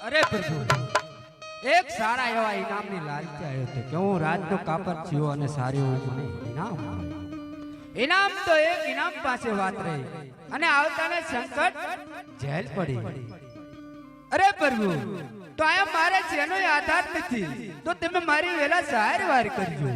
અરે પ્રભુ એક સારા એવા ઇનામની લાલચ આવ્યો હતો કે હું રાજનો કાપર છું અને સારી હું મને ઇનામ ઇનામ તો એક ઇનામ પાસે વાત રહી અને આવતાને સંકટ જેલ પડી અરે પ્રભુ તો આયા મારે જેનો આધાર નથી તો તમે મારી વેલા જાહેર વાર કરજો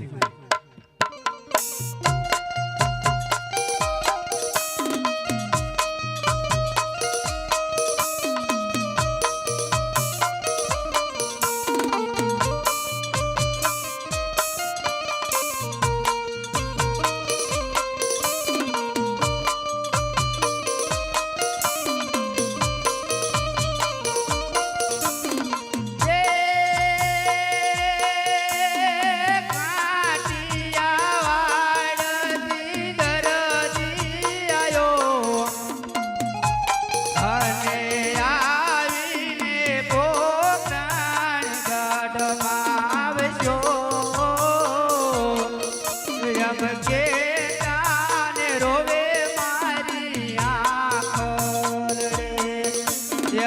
રોવે મારી આંખ રે